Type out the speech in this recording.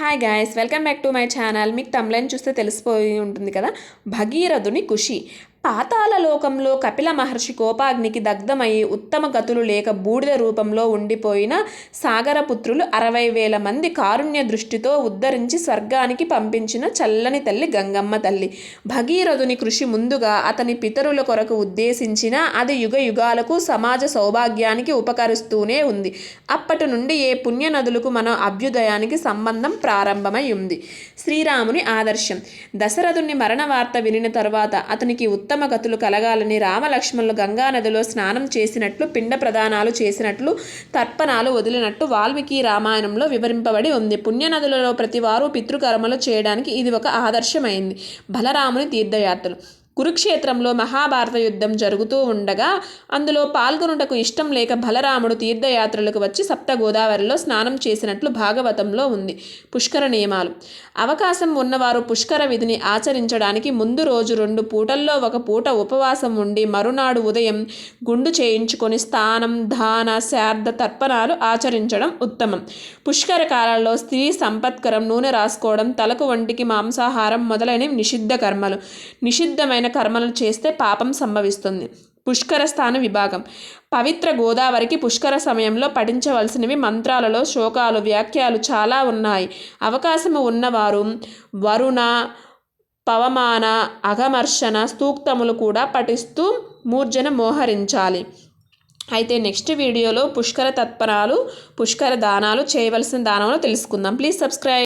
Hi guys, welcome back to my channel. మీకు తమ్లైన్ చూస్తే తెలిసిపోయి ఉంటుంది కదా. భగీరథుని కృషి. పాతాళ లోకంలో కపిల మహర్షి కోపాగ్నికి దగ్ధమై ఉత్తమ గతులు లేక బూడిద రూపంలో ఉండిపోయిన సాగరపుత్రులు 60,000 మంది కారుణ్య దృష్టితో ఉద్ధరించి స్వర్గానికి పంపించిన చల్లని తల్లి గంగమ్మ తల్లి. భగీరథుని కృషి ముందుగా అతని పితరుల కొరకు ఉద్దేశించిన అది యుగ యుగాలకు సమాజ సౌభాగ్యానికి ఉపకరిస్తూనే ఉంది. అప్పటి నుండి ఏ పుణ్య నదులకు మన అభ్యుదయానికి సంబంధం ప్రారంభమై ఉంది. శ్రీరాముని ఆదర్శం. దశరథుని మరణ వార్త వినిన తరువాత అతనికి ఉత్తమ గతులు కలగాలని రామలక్ష్మణులు గంగానదిలో స్నానం చేసినట్లు, పిండ ప్రదానాలు చేసినట్లు, తర్పణాలు వదిలినట్టు వాల్మీకి రామాయణంలో వివరింపబడి ఉంది. పుణ్యనదులలో ప్రతివారు పితృకర్మలు చేయడానికి ఇది ఒక ఆదర్శమైంది. బలరాముని తీర్థయాత్రలు. కురుక్షేత్రంలో మహాభారత యుద్ధం జరుగుతూ ఉండగా అందులో పాల్గొనుటకు ఇష్టం లేక బలరాముడు తీర్థయాత్రలకు వచ్చి సప్త గోదావరిలో స్నానం చేసినట్లు భాగవతంలో ఉంది. పుష్కర నియమాలు. అవకాశం ఉన్నవారు పుష్కర విధిని ఆచరించడానికి ముందు రోజు 2 పూటల్లో 1 పూట ఉపవాసం ఉండి మరునాడు ఉదయం గుండు చేయించుకొని స్నానం, దాన, శార్ద, తర్పణాలు ఆచరించడం ఉత్తమం. పుష్కర కాలంలో స్త్రీ సంపత్కరం, నూనె రాసుకోవడం, తలకు వంటికి మాంసాహారం మొదలైనవి నిషిద్ధ కర్మలు. నిషిద్ధమైన కర్మలను చేస్తే పాపం సంభవిస్తుంది. పుష్కర స్థాన విభాగం. పవిత్ర గోదావరికి పుష్కర సమయంలో పఠించవలసినవి మంత్రాలలో శ్లోకాలు, వ్యాఖ్యలు చాలా ఉన్నాయి. అవకాశము ఉన్నవారు వరుణ, పవమాన, అఘమర్షణ సూక్తములు కూడా పఠిస్తూ మూర్జన మోహరించాలి. అయితే నెక్స్ట్ వీడియోలో పుష్కర తర్పణాలు, పుష్కర దానాలు చేయవలసిన దానాలు తెలుసుకుందాం. Please subscribe.